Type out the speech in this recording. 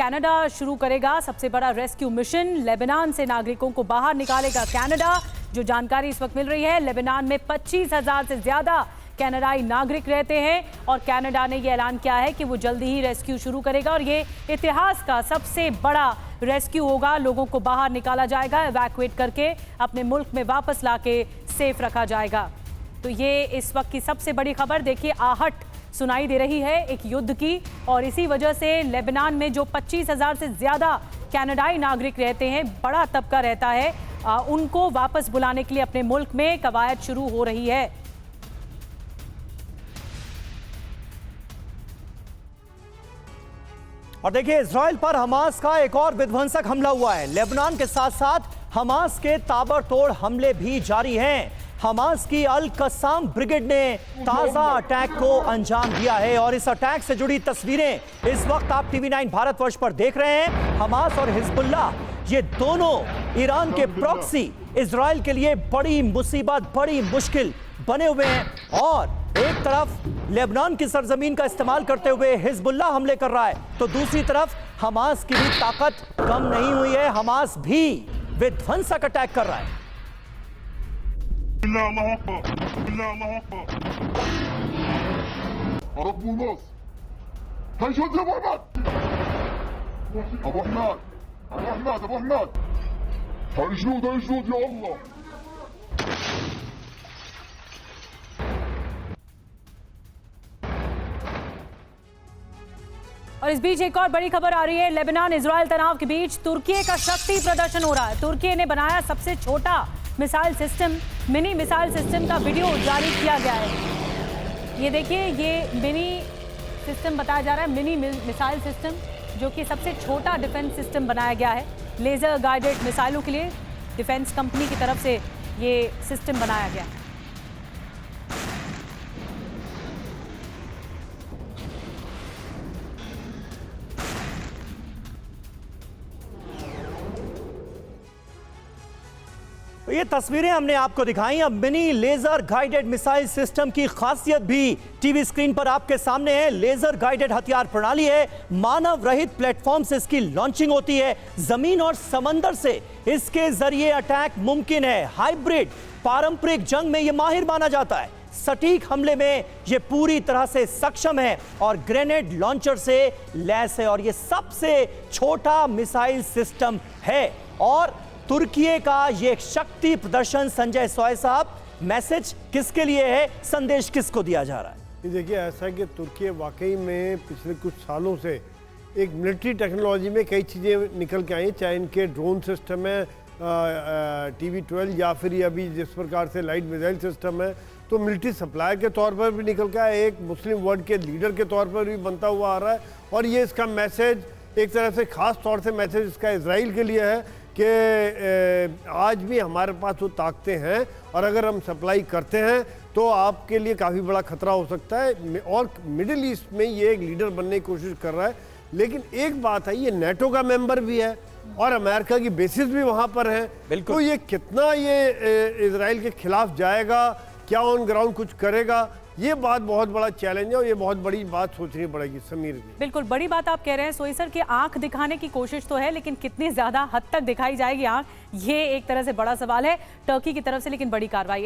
Canada शुरू करेगा सबसे बड़ा रेस्क्यू मिशन। लेबनान से नागरिकों को बाहर निकालेगा कनाडा। जो जानकारी इस वक्त मिल रही है, लेबनान में 25,000 से ज्यादा कनाडाई नागरिक रहते हैं और कनाडा ने यह ऐलान किया है कि वो जल्दी ही रेस्क्यू शुरू करेगा और ये इतिहास का सबसे बड़ा रेस्क्यू होगा। लोगों को बाहर निकाला जाएगा, इवैक्यूएट करके अपने मुल्क में वापस लाके सेफ रखा जाएगा। तो ये इस वक्त की सबसे बड़ी खबर। देखिए, आहट सुनाई दे रही है एक युद्ध की और इसी वजह से लेबनान में जो 25,000 से ज्यादा कनाडाई नागरिक रहते हैं, बड़ा तबका रहता है, उनको वापस बुलाने के लिए अपने मुल्क में कवायद शुरू हो रही है। और देखिए, इजराइल पर हमास का एक और विध्वंसक हमला हुआ है। लेबनान के साथ साथ हमास के ताबड़तोड़ हमले भी जारी हैं। हमास की अल कस्साम ब्रिगेड ने ताजा अटैक को अंजाम दिया है और इस अटैक से जुड़ी तस्वीरें इस वक्त आप टीवी 9 भारतवर्ष पर देख रहे हैं। हमास और हिजबुल्लाह, ये दोनों ईरान के प्रॉक्सी इजराइल के लिए बड़ी मुसीबत, बड़ी मुश्किल बने हुए हैं। और एक तरफ लेबनान की सरजमीन का इस्तेमाल करते हुए हिजबुल्लाह हमले कर रहा है, तो दूसरी तरफ हमास की भी ताकत कम नहीं हुई है। हमास भी विध्वंसक अटैक कर रहा है। और इस बीच एक और बड़ी खबर आ रही है। लेबनान इजराइल तनाव के बीच तुर्की का शक्ति प्रदर्शन हो रहा है। तुर्की ने बनाया सबसे छोटा missile system, mini missile system का वीडियो जारी किया गया है। ये देखिए, ये मिनी सिस्टम बताया जा रहा है, मिनी मिसाइल सिस्टम, जो कि सबसे छोटा डिफेंस सिस्टम बनाया गया है। लेजर गाइडेड मिसाइलों के लिए डिफेंस कंपनी की तरफ से ये सिस्टम बनाया गया है। ये तस्वीरें हमने आपको दिखाई। अब mini laser guided missile system की खासियत भी टीवी स्क्रीन पर आपके सामने है। लेजर गाइडेड हथियार प्रणाली है, मानव रहित प्लेटफॉर्म से इसकी लॉन्चिंग होती है। जमीन और समंदर से इसके जरिए अटैक मुमकिन है। हाइब्रिड पारंपरिक जंग में यह माहिर माना जाता है। सटीक हमले में यह पूरी तरह से सक्षम है और ग्रेनेड लॉन्चर से लैस है। और यह सबसे छोटा मिसाइल सिस्टम है। और तुर्की का ये शक्ति प्रदर्शन, संजय सोय साहब, मैसेज किसके लिए है, संदेश किसको दिया जा रहा है? देखिए, ऐसा है कि तुर्की वाकई में पिछले कुछ सालों से एक मिलिट्री टेक्नोलॉजी में कई चीज़ें निकल के आई, चाहे इनके ड्रोन सिस्टम है, TV-12, या फिर ये अभी जिस प्रकार से लाइट मिसाइल सिस्टम है, तो मिलिट्री सप्लाई के तौर पर भी निकल के आया, एक मुस्लिम वर्ल्ड के लीडर के तौर पर भी बनता हुआ आ रहा है। और ये इसका मैसेज एक तरह से ख़ास तौर से मैसेज इसका इजराइल के लिए है कि आज भी हमारे पास वो ताकतें हैं और अगर हम सप्लाई करते हैं तो आपके लिए काफ़ी बड़ा खतरा हो सकता है। और मिडिल ईस्ट में ये एक लीडर बनने की कोशिश कर रहा है। लेकिन एक बात है, ये नेटो का मेंबर भी है और अमेरिका की बेसिस भी वहाँ पर है। तो ये कितना ये इजराइल के खिलाफ जाएगा, क्या ऑन ग्राउंड कुछ करेगा, ये बात बहुत बड़ा चैलेंज है और ये बहुत बड़ी बात सोचनी पड़ेगी। समीर जी, बिल्कुल बड़ी बात आप कह रहे हैं सोई सर कि आंख दिखाने की कोशिश तो है, लेकिन कितनी ज्यादा हद तक दिखाई जाएगी आंख, ये एक तरह से बड़ा सवाल है टर्की की तरफ से। लेकिन बड़ी कार्रवाई